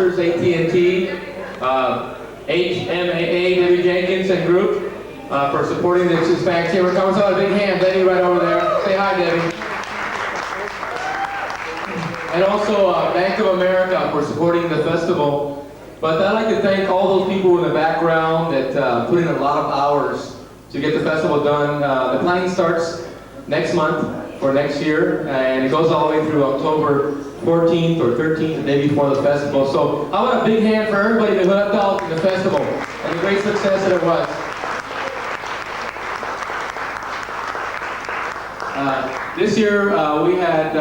sponsors, AT&T, HMAA, Debbie Jenkins and group, for supporting the Hispanic Chamber of Commerce. A big hand, Debbie, right over there. Say hi, Debbie. And also Bank of America for supporting the festival. But I'd like to thank all those people in the background that put in a lot of hours to get the festival done. The planning starts next month for next year, and it goes all the way through October 14th or 13th, the day before the festival. So I want a big hand for everybody that helped out in the festival and the great success that it was. This year we had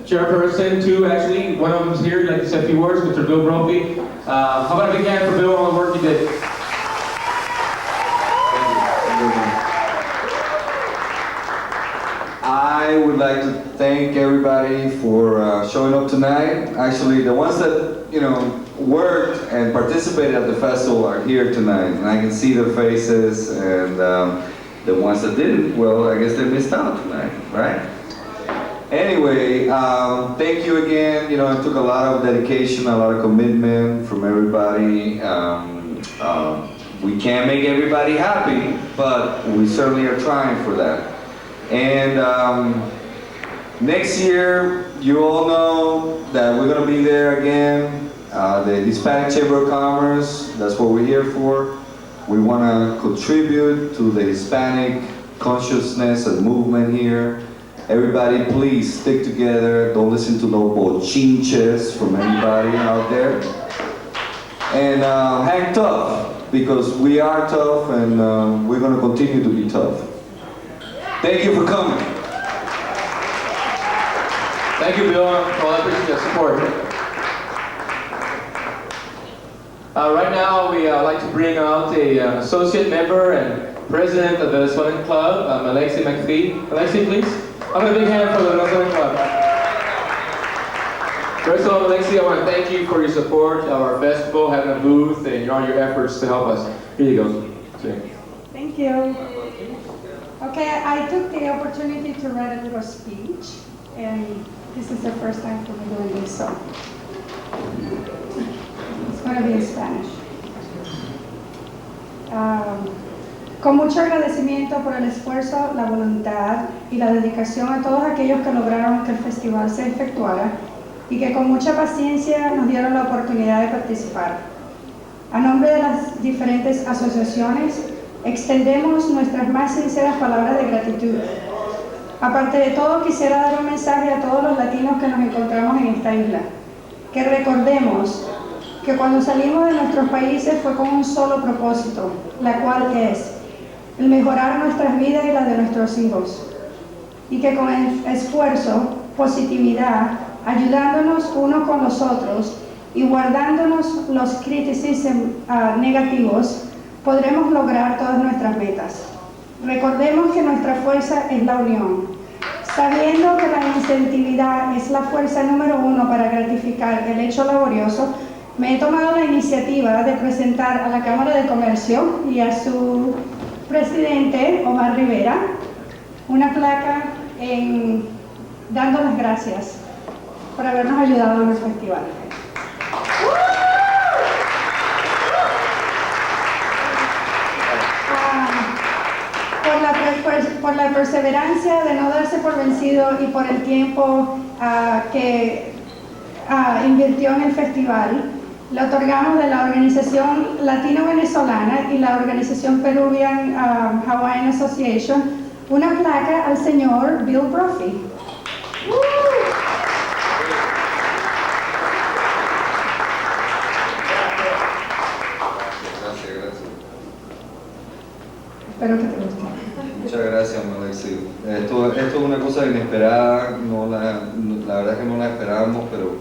chairperson, two actually. One of them's here. I'd like to say a few words, Mr. Bill Brophy. How about a big hand for Bill on the work he did? I would like to thank everybody for showing up tonight. Actually, the ones that worked and participated at the festival are here tonight, and I can see their faces. And the ones that didn't, well, I guess they missed out tonight, right? Anyway, thank you again. It took a lot of dedication, a lot of commitment from everybody. We can't make everybody happy, but we certainly are trying for that. And next year, you all know that we're going to be there again. The Hispanic Chamber of Commerce, that's what we're here for. We want to contribute to the Hispanic consciousness and movement here. Everybody, please stick together. Don't listen to no bochinches from anybody out there. And hang tough, because we are tough, and we're going to continue to be tough. Thank you for coming. Thank you, Bill, for all that your support. Right now, we like to bring out a associate member and president of the Hispanic Club, Alexi McPhee. Alexi, please. I'm going to big hand for the Hispanic Club. First of all, Alexi, I want to thank you for your support of our festival, having a booth, and all your efforts to help us. Here you go. Thank you. Okay, I took the opportunity to write a little speech, and this is the first time for me doing this, so it's going to be in Spanish. Con mucho agradecimiento por el esfuerzo, la voluntad y la dedicación a todos aquellos que lograron que el festival se efectuara y que con mucha paciencia nos dieron la oportunidad de participar. A nombre de las diferentes asociaciones, extendemos nuestras más sinceras palabras de gratitud. Aparte de todo, quisiera dar un mensaje a todos los latinos que nos encontramos en esta isla. Que recordemos que cuando salimos de nuestros países fue con un solo propósito, la cual es el mejorar nuestras vidas y las de nuestros hijos. Y que con el esfuerzo, positividad, ayudándonos unos con los otros y guardándonos los criticismos negativos, podremos lograr todas nuestras metas. Recordemos que nuestra fuerza es la unión. Sabiendo que la incentividad es la fuerza número uno para gratificar el hecho laborioso, me he tomado la iniciativa de presentar a la Cámara de Comercio y a su presidente, Omar Rivera, una placa dando las gracias por habernos ayudado en el festival. Por la perseverancia de no darse por vencido y por el tiempo que invirtió en el festival, le otorgamos de la organización latino-venezolana y la organización Peruvian Hawaiian Association una placa al señor Bill Brophy. Espero que te guste. Muchas gracias, Alexi. Esto es una cosa inesperada, la verdad es que no la esperábamos, pero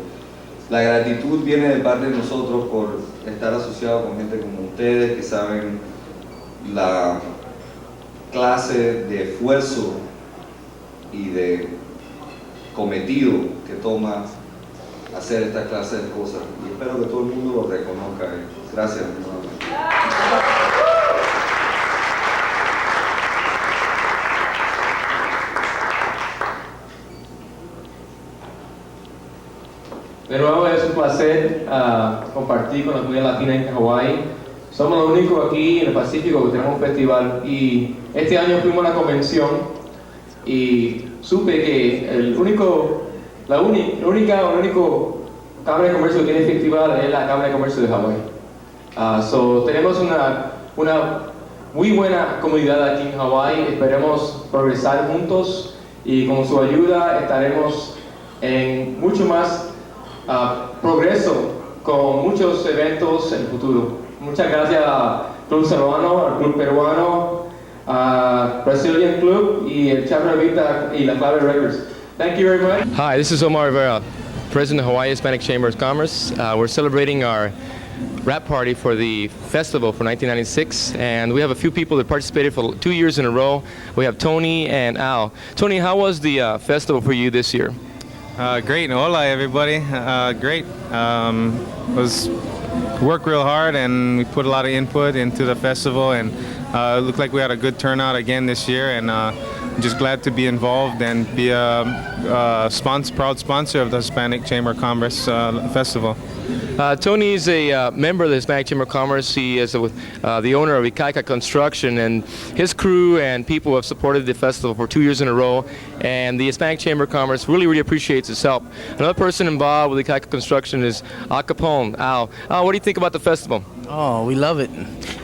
la gratitud viene de parte de nosotros por estar asociados con gente como ustedes, que saben la clase de esfuerzo y de cometido que toma hacer esta clase de cosas. Y espero que todo el mundo lo reconozca. Gracias. De nuevo es un placer compartir con la comunidad latina en Hawái. Somos los únicos aquí en el Pacífico que tenemos un festival y este año fuimos a la convención y supe que el único Cámara de Comercio que tiene festival es la Cámara de Comercio de Hawái. Tenemos una muy buena comunidad aquí en Hawái, esperemos progresar juntos y con su ayuda estaremos en mucho más progreso con muchos eventos en el futuro. Muchas gracias al Club Salvano, al Club Peruano, al Brazilian Club y el Chapter Vita y la Clave Records. Thank you very much. Hi, this is Omar Rivera, President of Hawaii Hispanic Chamber of Commerce. We're celebrating our wrap party for the festival for 1996, and we have a few people that participated for 2 years in a row. We have Tony and Al. Tony, how was the festival for you this year? Great. Hola, everybody. Great. Was worked real hard, and we put a lot of input into the festival, and it looked like we had a good turnout again this year, and just glad to be involved and be a proud sponsor of the Hispanic Chamber of Commerce Festival. Tony is a member of the Hispanic Chamber of Commerce. He is the owner of Ikaika Construction, and his crew and people have supported the festival for 2 years in a row, and the Hispanic Chamber of Commerce really appreciates his help. Another person involved with Ikaika Construction is Al Capone. Al, what do you think about the festival? Oh, we love it.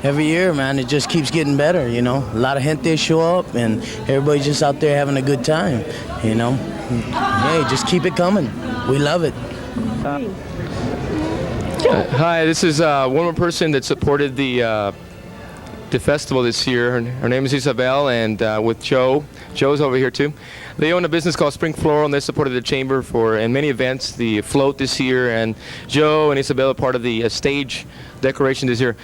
Every year, man, it just keeps getting better, you know. A lot of gente show up, and everybody's just out there having a good time, you know. Hey, just keep it coming. We love it. Hi, this is one more person that supported the festival this year. Her name is Isabel, and with Joe. Joe's over here too. They own a business called Spring Floral, and they supported the chamber in many events, the float this year, and Joe and Isabel are part of the stage decoration this year.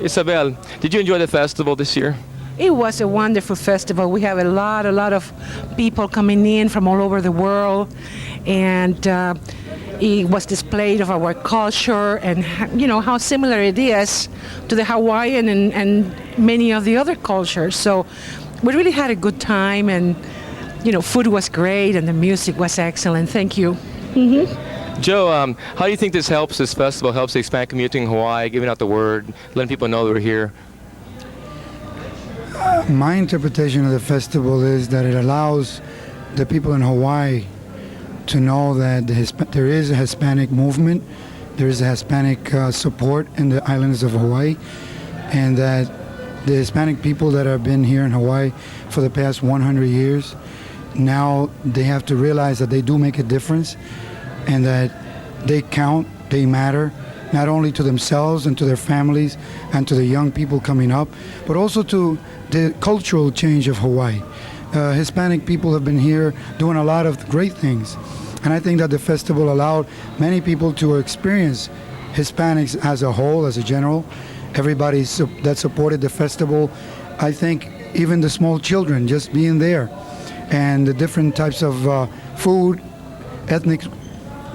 Isabel, did you enjoy the festival this year? It was a wonderful festival. We have a lot of people coming in from all over the world, and it was displayed of our culture and how similar it is to the Hawaiian and many of the other cultures. So we really had a good time, and food was great and the music was excellent. Thank you. Joe, how do you think this festival helps the Hispanic community in Hawaii, giving out the word, letting people know that we're here? My interpretation of the festival is that it allows the people in Hawaii to know that there is a Hispanic movement, there is a Hispanic support in the islands of Hawaii, and that the Hispanic people that have been here in Hawaii for the past 100 years, now they have to realize that they do make a difference and that they count, they matter, not only to themselves and to their families and to the young people coming up, but also to the cultural change of Hawaii. Hispanic people have been here doing a lot of great things, and I think that the festival allowed many people to experience Hispanics as a whole, as a general. Everybody that supported the festival, I think even the small children just being there, and the different types of food, ethnic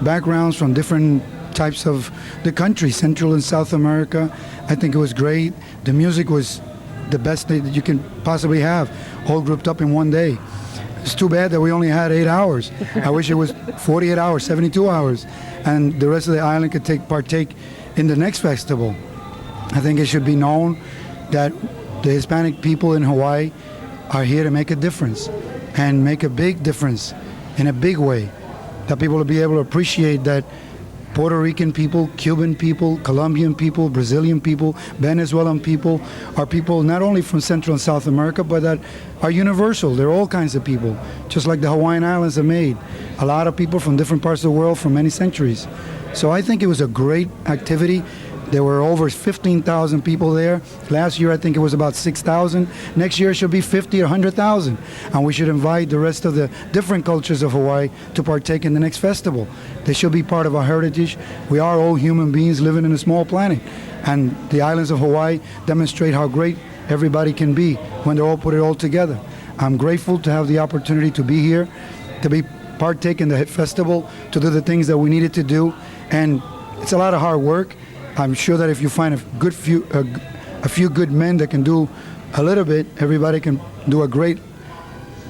backgrounds from different types of the country, Central and South America. I think it was great. The music was the best that you can possibly have, all grouped up in one day. It's too bad that we only had 8 hours. I wish it was 48 hours, 72 hours, and the rest of the island could partake in the next festival. I think it should be known that the Hispanic people in Hawaii are here to make a difference, and make a big difference in a big way, that people will be able to appreciate that Puerto Rican people, Cuban people, Colombian people, Brazilian people, Venezuelan people are people not only from Central and South America, but that are universal. They're all kinds of people, just like the Hawaiian Islands are made. A lot of people from different parts of the world for many centuries. So I think it was a great activity. There were over 15,000 people there. Last year, I think it was about 6,000. Next year, it should be 50 or 100,000. And we should invite the rest of the different cultures of Hawaii to partake in the next festival. They should be part of our heritage. We are all human beings living in a small planet. And the islands of Hawaii demonstrate how great everybody can be when they're all put it all together. I'm grateful to have the opportunity to be here, to be partake in the festival, to do the things that we needed to do. And it's a lot of hard work. I'm sure that if you find a few good men that can do a little bit, everybody can do a great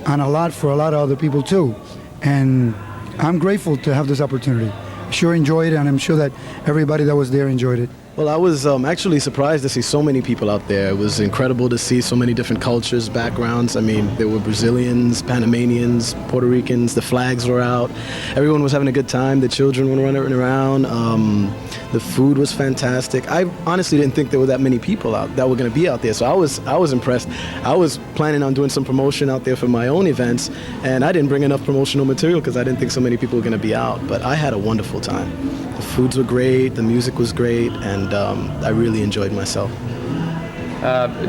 and a lot for a lot of other people too. And I'm grateful to have this opportunity. sure enjoyed it, and I'm sure that everybody that was there enjoyed it. Well, I was actually surprised to see so many people out there. It was incredible to see so many different cultures, backgrounds. I mean, there were Brazilians, Panamanians, Puerto Ricans. The flags were out. Everyone was having a good time. The children were running around. The food was fantastic. I honestly didn't think there were that many people out that were going to be out there. So I was impressed. I was planning on doing some promotion out there for my own events, and I didn't bring enough promotional material because I didn't think so many people were going to be out. But I had a wonderful time. The foods were great. The music was great, and I really enjoyed myself.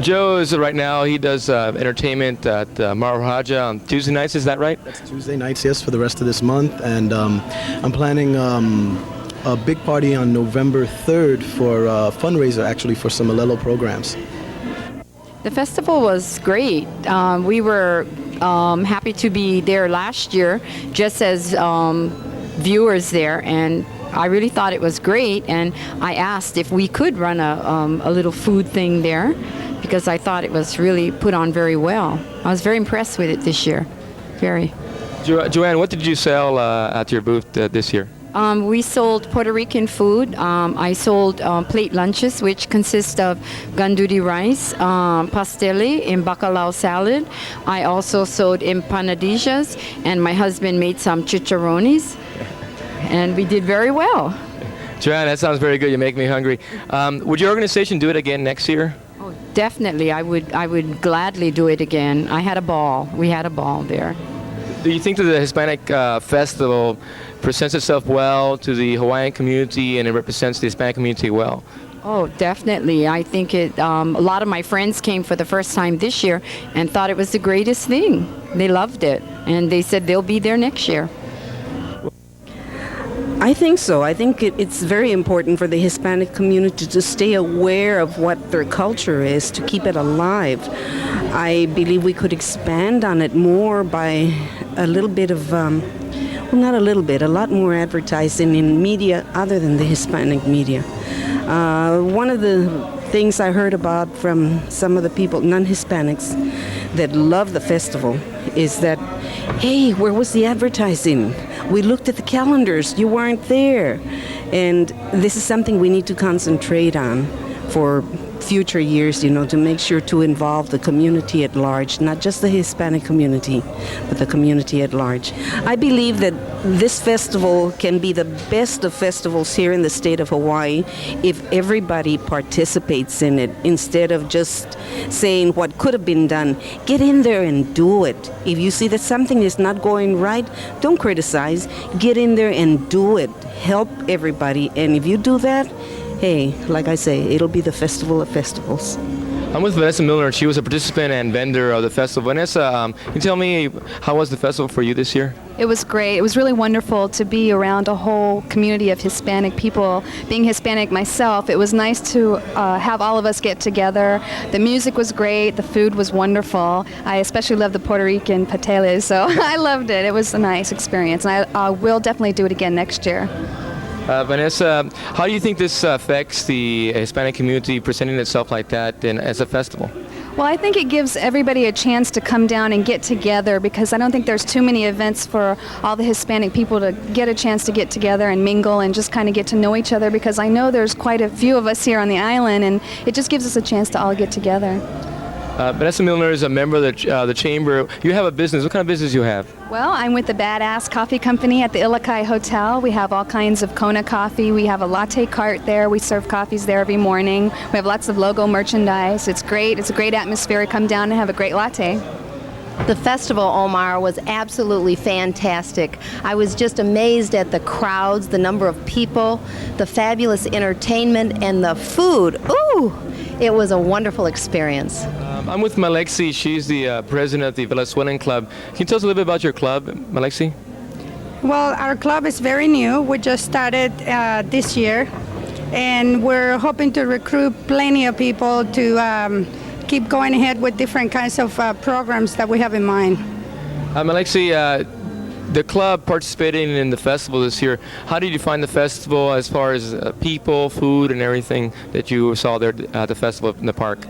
Joe is right now, he does entertainment at Maharaja on Tuesday nights, is that right? That's Tuesday nights, yes, for the rest of this month. And I'm planning a big party on November 3rd for a fundraiser, actually, for some Alelo programs. The festival was great. We were happy to be there last year, just as viewers there, and I really thought it was great, and I asked if we could run a little food thing there because I thought it was really put on very well. I was very impressed with it this year, very. Joanne, what did you sell at your booth this year? We sold Puerto Rican food. I sold plate lunches, which consist of gandudi rice, pastele, and bacalao salad. I also sold empanadillas, and my husband made some chicharrones. And we did very well. Joanne, that sounds very good. You make me hungry. Would your organization do it again next year? Oh, definitely. I would gladly do it again. I had a ball. We had a ball there. Do you think that the Hispanic Festival presents itself well to the Hawaiian community and it represents the Hispanic community well? Oh, definitely. I think it. A lot of my friends came for the first time this year and thought it was the greatest thing. They loved it, and they said they'll be there next year. I think so. I think it's very important for the Hispanic community to stay aware of what their culture is, to keep it alive. I believe we could expand on it more by a little bit of, not a little bit, a lot more advertising in media other than the Hispanic media. One of the things I heard about from some of the people, non-Hispanics, that love the festival is that, hey, where was the advertising? We looked at the calendars, you weren't there. And this is something we need to concentrate on for future years, to make sure to involve the community at large, not just the Hispanic community, but the community at large. I believe that this festival can be the best of festivals here in the state of Hawaii if everybody participates in it instead of just saying what could have been done. Get in there and do it. If you see that something is not going right, don't criticize. Get in there and do it. Help everybody. And if you do that, hey, like I say, it'll be the festival of festivals. I'm with Vanessa Miller. She was a participant and vendor of the festival. Vanessa, can you tell me how was the festival for you this year? It was great. It was really wonderful to be around a whole community of Hispanic people. Being Hispanic myself, it was nice to have all of us get together. The music was great. The food was wonderful. I especially loved the Puerto Rican pateles, so I loved it. It was a nice experience, and I will definitely do it again next year. Vanessa, how do you think this affects the Hispanic community presenting itself like that as a festival? Well, I think it gives everybody a chance to come down and get together because I don't think there's too many events for all the Hispanic people to get a chance to get together and mingle and just kind of get to know each other because I know there's quite a few of us here on the island and it just gives us a chance to all get together. Vanessa Milner is a member of the Chamber. You have a business. What kind of business do you have? Well, I'm with the Badass Coffee Company at the Ilakai Hotel. We have all kinds of Kona coffee. We have a latte cart there. We serve coffees there every morning. We have lots of logo merchandise. It's great. It's a great atmosphere. Come down and have a great latte. The festival, Omar, was absolutely fantastic. I was just amazed at the crowds, the number of people, the fabulous entertainment, and the food. Ooh! It was a wonderful experience. I'm with Malexi. She's the president of the Venezuelan Club. Can you tell us a little bit about your club, Malexi? Well, our club is very new. We just started this year, and we're hoping to recruit plenty of people to keep going ahead with different kinds of programs that we have in mind. Malexi, the club participating in the festival this year, how did you find the festival as far as people, food, and everything that you saw there at the festival in the park?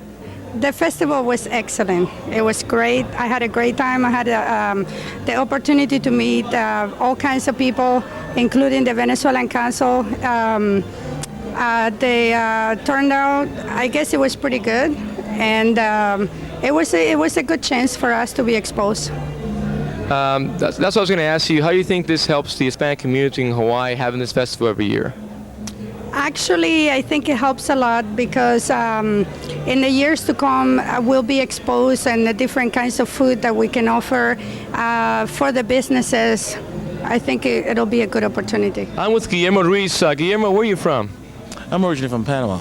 The festival was excellent. It was great. I had a great time. I had the opportunity to meet all kinds of people including the Venezuelan Council. The turnout, I guess it was pretty good, and it was a good chance for us to be exposed. That's what I was going to ask you. How do you think this helps the Hispanic community in Hawaii having this festival every year? Actually, I think it helps a lot because in the years to come, we'll be exposed and the different kinds of food that we can offer for the businesses. I think it'll be a good opportunity. I'm with Guillermo Ruiz. Guillermo, where are you from? I'm originally from Panama.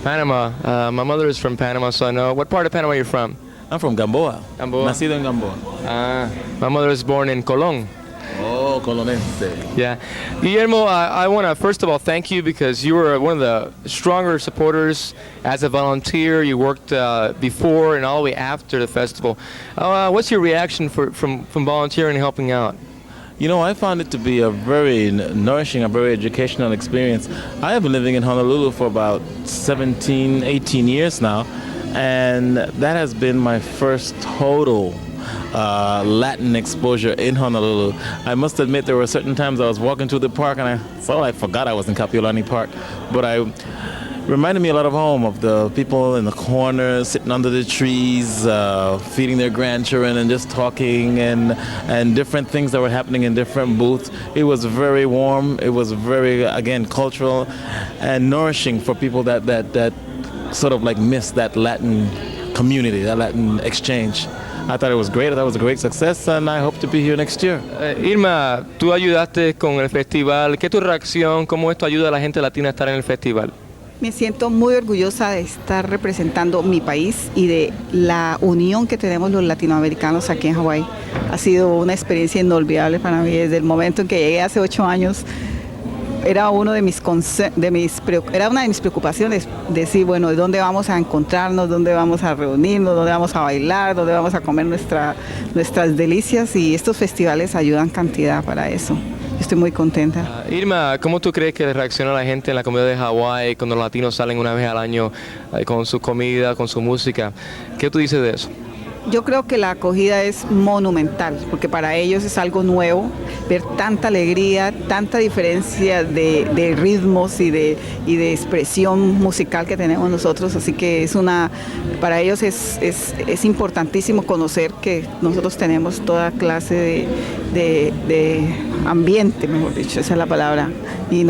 Panama. My mother is from Panama, so I know. What part of Panama are you from? I'm from Gamboa. Gamboa. Nacido en Gamboa. My mother was born in Colón. Oh, colonense. Yeah. Guillermo, I want to first of all thank you because you were one of the stronger supporters as a volunteer. You worked before and all the way after the festival. What's your reaction from volunteering and helping out? You know, I found it to be a very nourishing, a very educational experience. I have been living in Honolulu for about 17, 18 years now, and that has been my first total Latin exposure in Honolulu. I must admit there were certain times I was walking through the park and I forgot I was in Kapiolani Park, but reminded me a lot of home, of the people in the corners sitting under the trees, feeding their grandchildren and just talking and different things that were happening in different booths. It was very warm. It was very, again, cultural and nourishing for people that sort of like miss that Latin community, that Latin exchange. I thought it was great. I thought it was a great success, and I hope to be here next year. Irma, tú ayudaste con el festival. ¿Qué es tu reacción? ¿Cómo esto ayuda a la gente latina a estar en el festival? Me siento muy orgullosa de estar representando mi país y de la unión que tenemos los latinoamericanos aquí en Hawái. Ha sido una experiencia inolvidable para mí desde el momento en que llegué hace 8 años. Era una de mis preocupaciones, decir, bueno, ¿dónde vamos a encontrarnos? ¿Dónde vamos a reunirnos? ¿Dónde vamos a bailar? ¿Dónde vamos a comer nuestras delicias? Y estos festivales ayudan cantidad para eso. Estoy muy contenta. Irma, ¿cómo tú crees que reacciona la gente en la comunidad de Hawái cuando los latinos salen una vez al año con su comida, con su música? ¿Qué tú dices de eso? Yo creo que la acogida es monumental, porque para ellos es algo nuevo, ver tanta alegría, tanta diferencia de ritmos y de expresión musical que tenemos nosotros, así que para ellos es importantísimo conocer que nosotros tenemos toda clase de ambiente, mejor dicho, esa es la palabra, y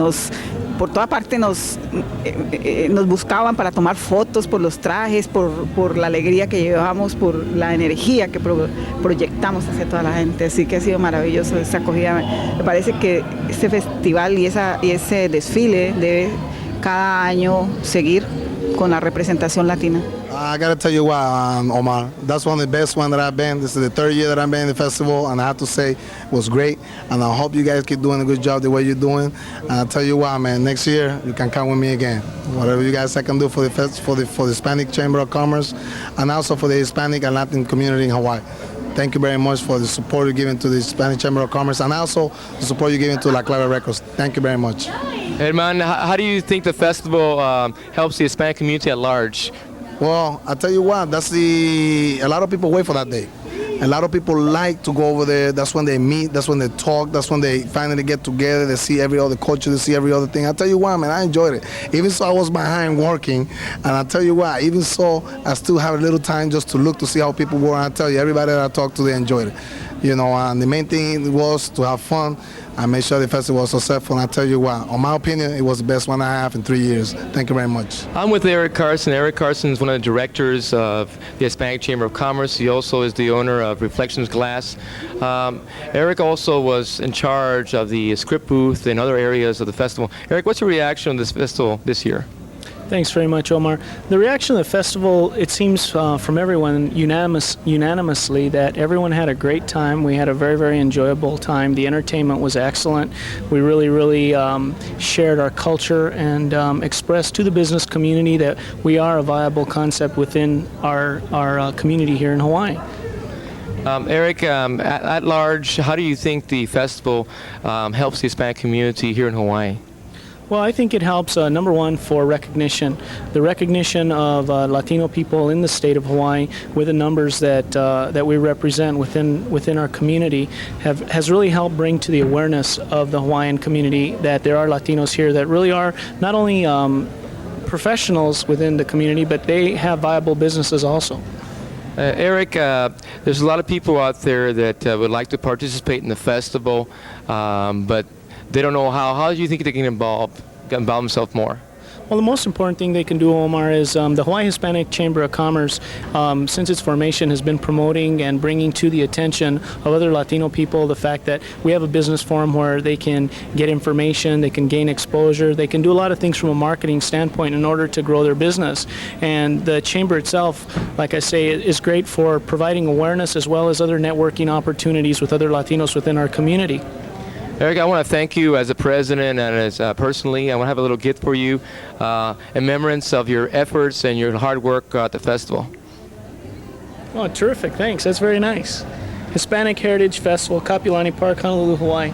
por toda parte nos buscaban para tomar fotos por los trajes, por la alegría que llevamos, por la energía que proyectamos hacia toda la gente. Así que ha sido maravilloso esta acogida. Me parece que este festival y ese desfile debe cada año seguir con la representación latina. I gotta tell you why, Omar. That's one of the best ones that I've been. This is the 3rd year that I've been in the festival, and I have to say it was great. And I hope you guys keep doing a good job the way you're doing. And I'll tell you why, man. Next year you can count with me again. Whatever you guys can do for the Hispanic Chamber of Commerce, and also for the Hispanic and Latin community in Hawaii. Thank you very much for the support you're giving to the Hispanic Chamber of Commerce, and also the support you're giving to La Clave Records. Thank you very much. Herman, how do you think the festival helps the Hispanic community at large? Well, I tell you what, a lot of people wait for that day. A lot of people like to go over there. That's when they meet, that's when they talk, that's when they finally get together, they see every other culture, they see every other thing. I tell you what, man, I enjoyed it. Even so, I was behind working, and I tell you what, even so, I still have a little time just to look to see how people were, and I tell you, everybody that I talked to, they enjoyed it. You know, and the main thing was to have fun. I made sure the festival was successful, and I tell you what, in my opinion, it was the best one I have in 3 years. Thank you very much. I'm with Eric Carson. Eric Carson is one of the directors of the Hispanic Chamber of Commerce. He also is the owner of Reflections Glass. Eric also was in charge of the script booth and other areas of the festival. Eric, what's your reaction to this festival this year? Thanks very much, Omar. The reaction of the festival, it seems from everyone unanimously that everyone had a great time. We had a very, very enjoyable time. The entertainment was excellent. We really shared our culture and expressed to the business community that we are a viable concept within our community here in Hawaii. Eric, at large, how do you think the festival helps the Hispanic community here in Hawaii? Well, I think it helps, number one, for recognition. The recognition of Latino people in the state of Hawaii with the numbers that we represent within our community has really helped bring to the awareness of the Hawaiian community that there are Latinos here that really are not only professionals within the community, but they have viable businesses also. Eric, there's a lot of people out there that would like to participate in the festival, but they don't know how. How do you think they can involve themselves more? Well, the most important thing they can do, Omar, is the Hawaii Hispanic Chamber of Commerce, since its formation, has been promoting and bringing to the attention of other Latino people the fact that we have a business forum where they can get information, they can gain exposure, they can do a lot of things from a marketing standpoint in order to grow their business. And the chamber itself, like I say, is great for providing awareness as well as other networking opportunities with other Latinos within our community. Eric, I want to thank you as a president and as personally. I want to have a little gift for you in remembrance of your efforts and your hard work at the festival. Oh, terrific. Thanks. That's very nice. Hispanic Heritage Festival, Kapiolani Park, Honolulu, Hawaii.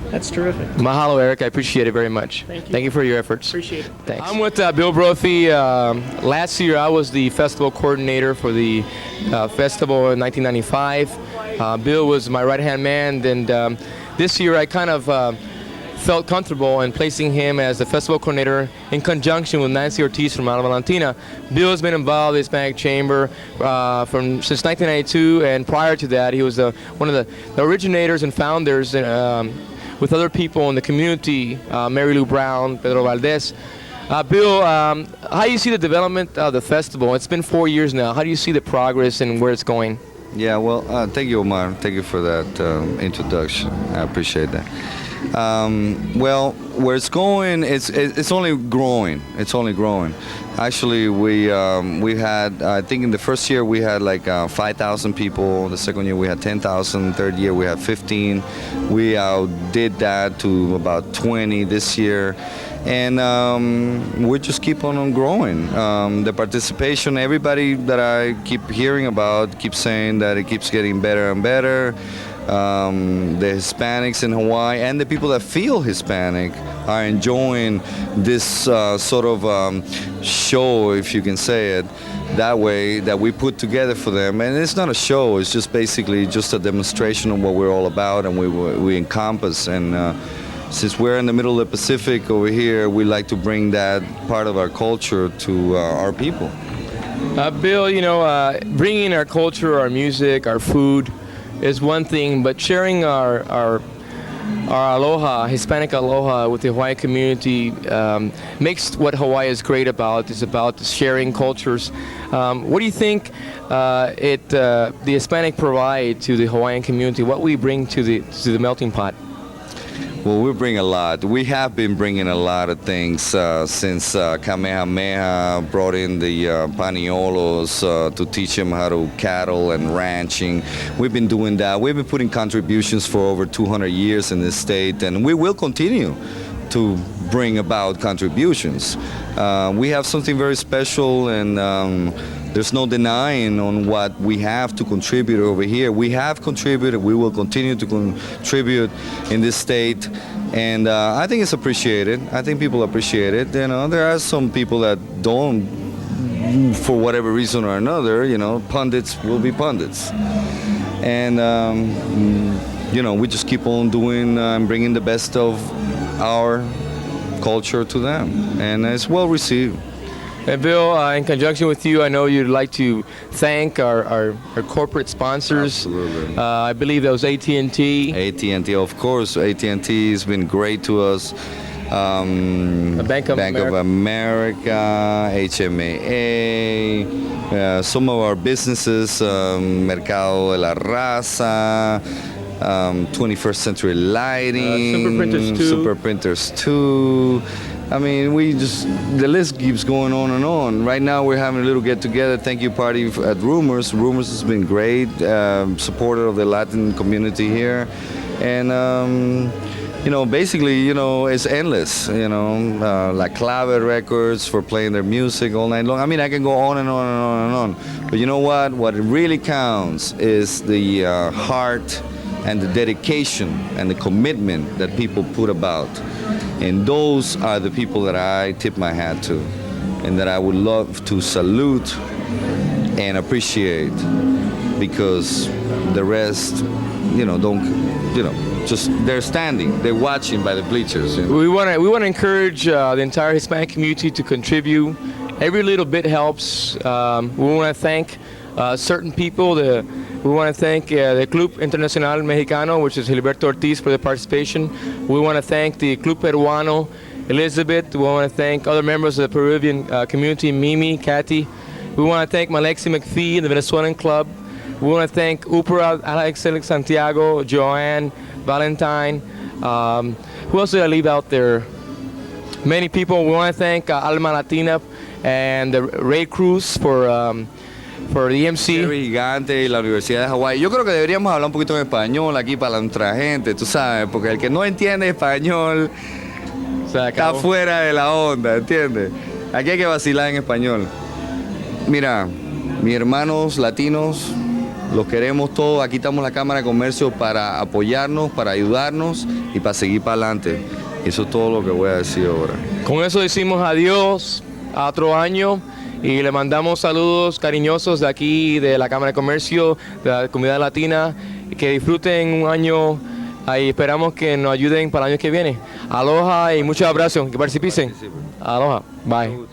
That's terrific. Mahalo, Eric. I appreciate it very much. Thank you. Thank you for your efforts. Appreciate it. Thanks. I'm with Bill Brophy. Last year, I was the festival coordinator for the festival in 1995. Bill was my right-hand man, and this year, I kind of felt comfortable in placing him as the festival coordinator in conjunction with Nancy Ortiz from Ala Valentina. Bill has been involved in the Hispanic Chamber since 1992, and prior to that, he was one of the originators and founders with other people in the community, Mary Lou Brown, Pedro Valdez. Bill, how do you see the development of the festival? It's been 4 years now. How do you see the progress and where it's going? Yeah, well, thank you, Omar. Thank you for that introduction. I appreciate that. Well, where it's going, it's only growing. It's only growing. Actually, we had, I think in the first year we had like 5,000 people. The second year we had 10,000. Third year we had 15. We did that to about 20 this year. And we just keep on growing. The participation, everybody that I keep hearing about keeps saying that it keeps getting better and better. The Hispanics in Hawaii and the people that feel Hispanic are enjoying this sort of show, if you can say it that way, that we put together for them. And it's not a show, it's just basically just a demonstration of what we're all about and we encompass. And since we're in the middle of the Pacific over here, we like to bring that part of our culture to our people. Bill, you know, bringing our culture, our music, our food is one thing, but sharing our aloha, Hispanic aloha with the Hawaiian community makes what Hawaii is great about. It's about sharing cultures. What do you think the Hispanic provide to the Hawaiian community? What we bring to the melting pot? Well, we bring a lot. We have been bringing a lot of things since Kamehameha brought in the Paniolos to teach them how to cattle and ranching. We've been doing that. We've been putting contributions for over 200 years in this state, and we will continue to bring about contributions. We have something very special, and there's no denying on what we have to contribute over here. We have contributed, we will continue to contribute in this state, and I think it's appreciated. I think people appreciate it. You know, there are some people that don't, for whatever reason or another. You know, pundits will be pundits, and you know, we just keep on doing and bringing the best of our culture to them, and it's well received. And Bill, in conjunction with you, I know you'd like to thank our corporate sponsors. Absolutely. I believe that was AT&T. AT&T, of course. AT&T has been great to us. Bank of America, HMAA, some of our businesses, Mercado de la Raza, 21st Century Lighting, Super Printers 2. I mean, the list keeps going on and on. Right now, we're having a little get-together, thank you party at Rumors. Rumors has been great, supporter of the Latin community here. And, you know, basically, you know, it's endless, you know, like Clave Records for playing their music all night long. I mean, I can go on and on and on and on. But you know what? What really counts is the heart and the dedication and the commitment that people put about. And those are the people that I tip my hat to and that I would love to salute and appreciate, because the rest, just they're standing, they're watching by the bleachers. We want to encourage the entire Hispanic community to contribute. Every little bit helps. We want to thank certain people. We want to thank the Club Internacional Mexicano, which is Gilberto Ortiz, for their participation. We want to thank the Club Peruano, Elizabeth. We want to thank other members of the Peruvian community, Mimi, Kathy. We want to thank Malexi McPhee, the Venezuelan Club. We want to thank Upra, Alex Santiago, Joanne, Valentine. Who else did I leave out there? Many people. We want to thank Alma Latina and the Ray Cruz for the MC. Gigante y la Universidad de Hawái. Yo creo que deberíamos hablar un poquito en español aquí para nuestra gente, tú sabes, porque el que no entiende español está fuera de la onda, ¿entiendes? Aquí hay que vacilar en español. Mira, mis hermanos latinos, los queremos todos. Aquí estamos en la Cámara de Comercio para apoyarnos, para ayudarnos y para seguir para adelante. Eso es todo lo que voy a decir ahora. Con eso decimos adiós a otro año y le mandamos saludos cariñosos de aquí, de la Cámara de Comercio, de la comunidad latina. Que disfruten un año y esperamos que nos ayuden para el año que viene. Aloha y muchos abrazos. Que participen. Aloha. Bye.